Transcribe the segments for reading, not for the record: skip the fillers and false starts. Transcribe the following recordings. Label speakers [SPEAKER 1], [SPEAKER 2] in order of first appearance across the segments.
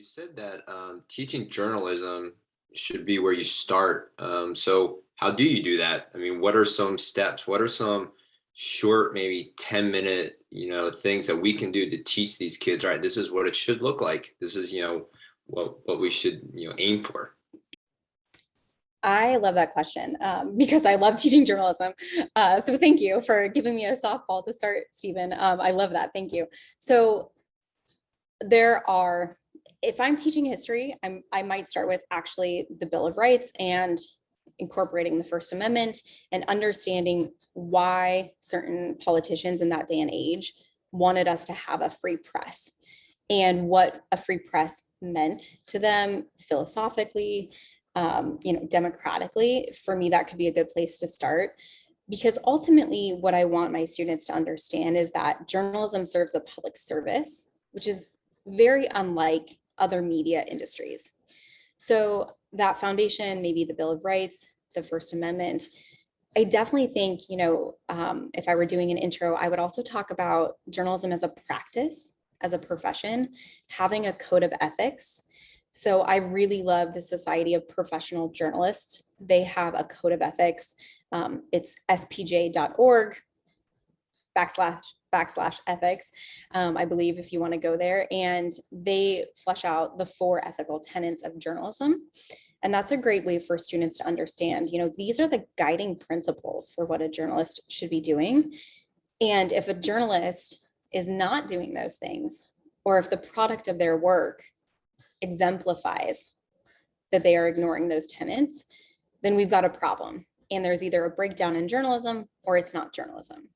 [SPEAKER 1] said that teaching journalism should be where you start. So how do you do that? I mean, what are some steps? What are some short, maybe 10-minute, things that we can do to teach these kids, all right, this is what it should look like. This is, what we should, aim for.
[SPEAKER 2] I love that question because I love teaching journalism. So thank you for giving me a softball to start, Stephen. I love that. Thank you. So if I'm teaching history, I might start with actually the Bill of Rights and incorporating the First Amendment and understanding why certain politicians in that day and age wanted us to have a free press and what a free press meant to them philosophically, democratically. For me, that could be a good place to start, because ultimately what I want my students to understand is that journalism serves a public service, which is very unlike other media industries. So that foundation, maybe the Bill of Rights, the First Amendment. I definitely think, if I were doing an intro, I would also talk about journalism as a practice, as a profession, having a code of ethics. So I really love the Society of Professional Journalists. They have a code of ethics. It's spj.org / ethics, I believe, if you want to go there. And they flesh out the 4 ethical tenets of journalism. And that's a great way for students to understand, these are the guiding principles for what a journalist should be doing. And if a journalist is not doing those things, or if the product of their work exemplifies that they are ignoring those tenets, then we've got a problem. And there's either a breakdown in journalism or it's not journalism.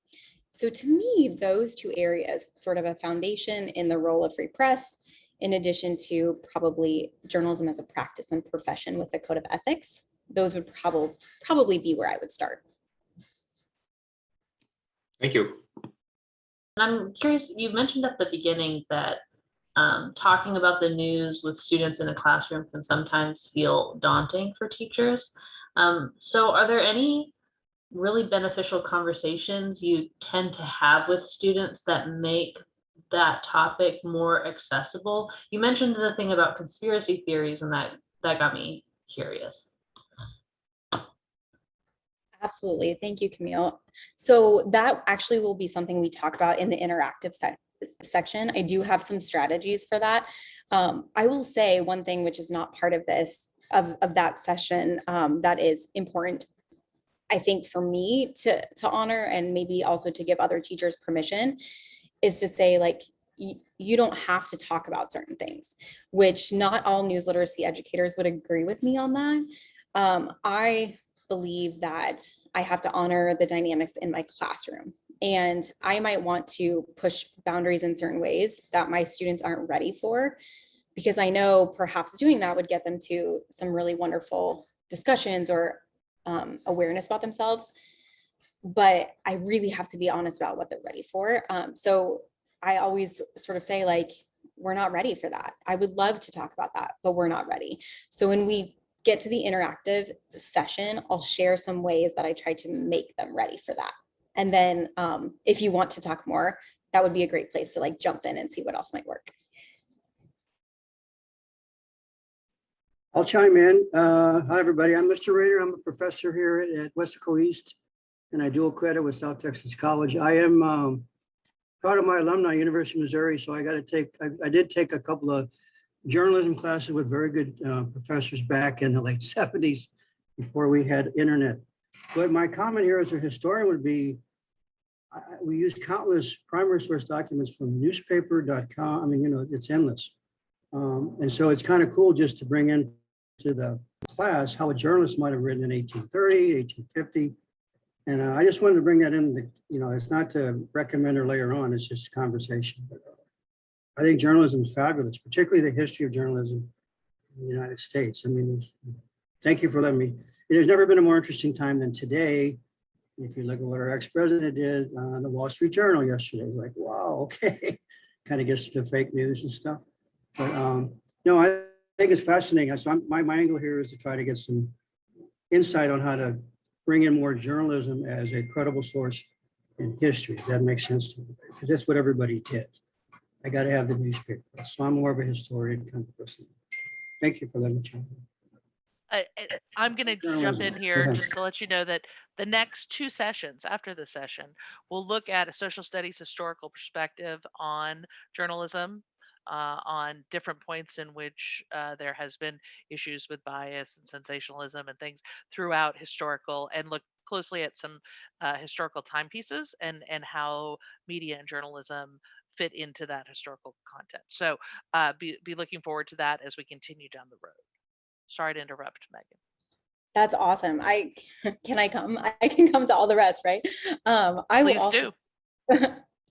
[SPEAKER 2] So to me, those 2 areas, sort of a foundation in the role of free press, in addition to probably journalism as a practice and profession with the code of ethics, those would probably be where I would start.
[SPEAKER 1] Thank you.
[SPEAKER 3] I'm curious, you mentioned at the beginning that talking about the news with students in a classroom can sometimes feel daunting for teachers. So are there any really beneficial conversations you tend to have with students that make that topic more accessible? You mentioned the thing about conspiracy theories, and that got me curious.
[SPEAKER 2] Absolutely. Thank you, Camille. So that actually will be something we talk about in the interactive section. I do have some strategies for that. I will say one thing which is not part of this, of that session, that is important, I think, for me to honor, and maybe also to give other teachers permission, is to say, like, you don't have to talk about certain things, which not all news literacy educators would agree with me on that. I believe that I have to honor the dynamics in my classroom, and I might want to push boundaries in certain ways that my students aren't ready for, because I know perhaps doing that would get them to some really wonderful discussions or awareness about themselves. But I really have to be honest about what they're ready for. So I always sort of say, like, we're not ready for that. I would love to talk about that, but we're not ready. So when we get to the interactive session, I'll share some ways that I try to make them ready for that. And then if you want to talk more, that would be a great place to jump in and see what else might work.
[SPEAKER 4] I'll chime in. Hi, everybody. I'm Mr. Rader. I'm a professor here at Westaco East, and I dual credit with South Texas College. I am proud of my alumni, University of Missouri, so I did take a couple of journalism classes with very good professors back in the late 70s before we had internet. But my comment here as a historian would be, we use countless primary source documents from newspaper.com. I mean, it's endless. And so it's kind of cool just to bring into the class how a journalist might have written in 1830, 1850. And I just wanted to bring that in. It's not to recommend or layer on, it's just conversation. But I think journalism is fabulous, particularly the history of journalism in the United States. I mean, thank you for letting me. There's never been a more interesting time than today. If you look at what our ex-president did on the Wall Street Journal yesterday, like, wow, okay. Kind of gets to fake news and stuff. But no, I think it's fascinating. So my angle here is to try to get some insight on how to bring in more journalism as a credible source in history. If that makes sense to me, because that's what everybody did. I got to have the newspaper. So I'm more of a historian kind of person. Thank you for letting me chime in.
[SPEAKER 5] I'm going to jump
[SPEAKER 4] Journalism.
[SPEAKER 5] in
[SPEAKER 4] Go
[SPEAKER 5] here
[SPEAKER 4] ahead.
[SPEAKER 5] just to let you know that the next 2 sessions after this session, we'll look at a social studies historical perspective on journalism, on different points in which there has been issues with bias and sensationalism and things throughout historical, and look closely at some historical timepieces and how media and journalism fit into that historical content. So be looking forward to that as we continue down the road. Sorry to interrupt, Megan.
[SPEAKER 2] That's awesome. Can I come? I can come to all the rest, right? I will
[SPEAKER 5] Please
[SPEAKER 2] also
[SPEAKER 5] do.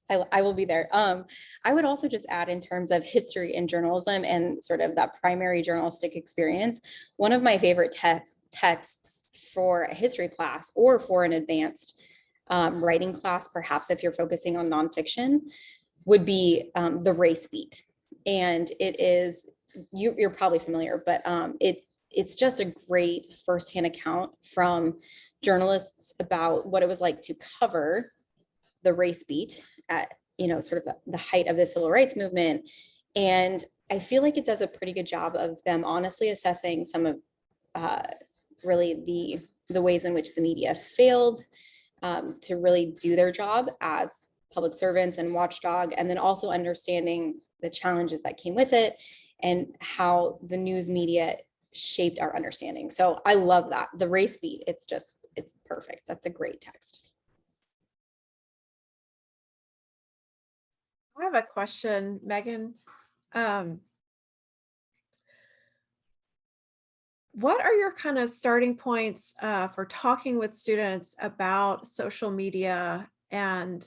[SPEAKER 2] I will be there. I would also just add in terms of history and journalism and sort of that primary journalistic experience, one of my favorite texts for a history class or for an advanced writing class, perhaps if you're focusing on nonfiction, would be The Race Beat. And it is, you're probably familiar, but it's just a great firsthand account from journalists about what it was like to cover the race beat at, sort of the height of the civil rights movement. And I feel like it does a pretty good job of them honestly assessing some of really the ways in which the media failed to really do their job as public servants and watchdog, and then also understanding the challenges that came with it and how the news media shaped our understanding. So I love that. The Race Beat, it's perfect. That's a great text.
[SPEAKER 6] I have a question, Megan. What are your kind of starting points for talking with students about social media and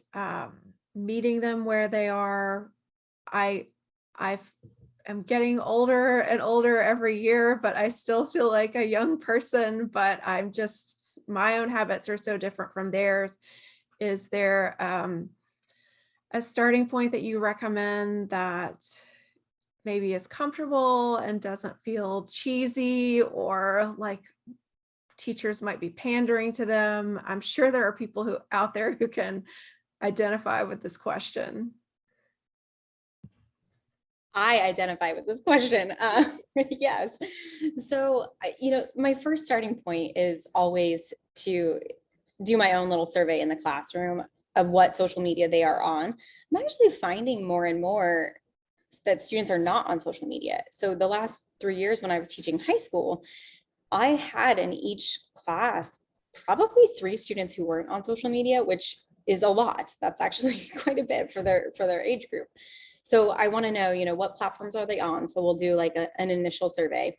[SPEAKER 6] meeting them where they are? I am getting older and older every year, but I still feel like a young person, but my own habits are so different from theirs. Is there a starting point that you recommend that maybe is comfortable and doesn't feel cheesy, or like teachers might be pandering to them? I'm sure there are people out there who can identify with this question.
[SPEAKER 2] I identify with this question. Yes. So, my first starting point is always to do my own little survey in the classroom of what social media they are on. I'm actually finding more and more that students are not on social media. So the last 3 years when I was teaching high school, I had in each class probably 3 students who weren't on social media, which is a lot. That's actually quite a bit for their age group. So I want to know, what platforms are they on? So we'll do like an initial survey.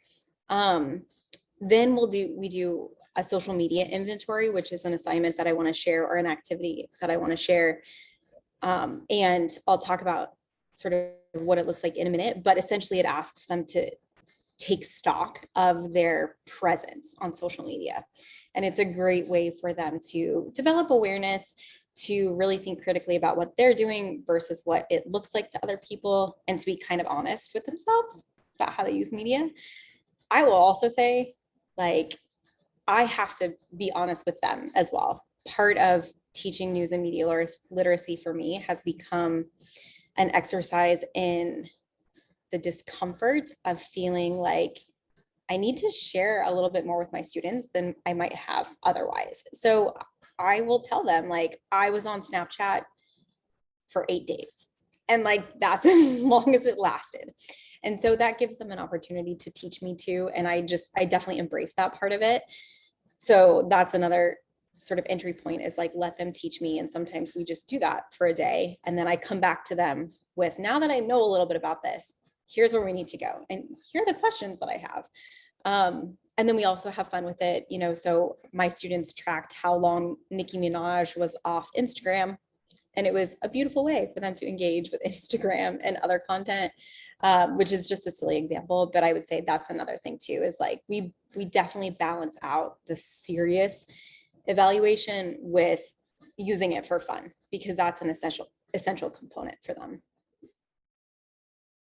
[SPEAKER 2] Then we do a social media inventory, which is an assignment that I want to share, or an activity that I want to share. And I'll talk about sort of what it looks like in a minute, but essentially it asks them to take stock of their presence on social media. And it's a great way for them to develop awareness, to really think critically about what they're doing versus what it looks like to other people, and to be kind of honest with themselves about how they use media. I will also say, I have to be honest with them as well. Part of teaching news and media literacy for me has become an exercise in the discomfort of feeling like I need to share a little bit more with my students than I might have otherwise. So I will tell them, I was on Snapchat for 8 days, and that's as long as it lasted. And so that gives them an opportunity to teach me too. And I definitely embrace that part of it. So that's another sort of entry point, is let them teach me. And sometimes we just do that for a day. And then I come back to them with, now that I know a little bit about this, here's where we need to go. And here are the questions that I have. And then we also have fun with it. So my students tracked how long Nicki Minaj was off Instagram. And it was a beautiful way for them to engage with Instagram and other content, which is just a silly example. But I would say that's another thing too, is we definitely balance out the serious evaluation with using it for fun, because that's an essential component for them.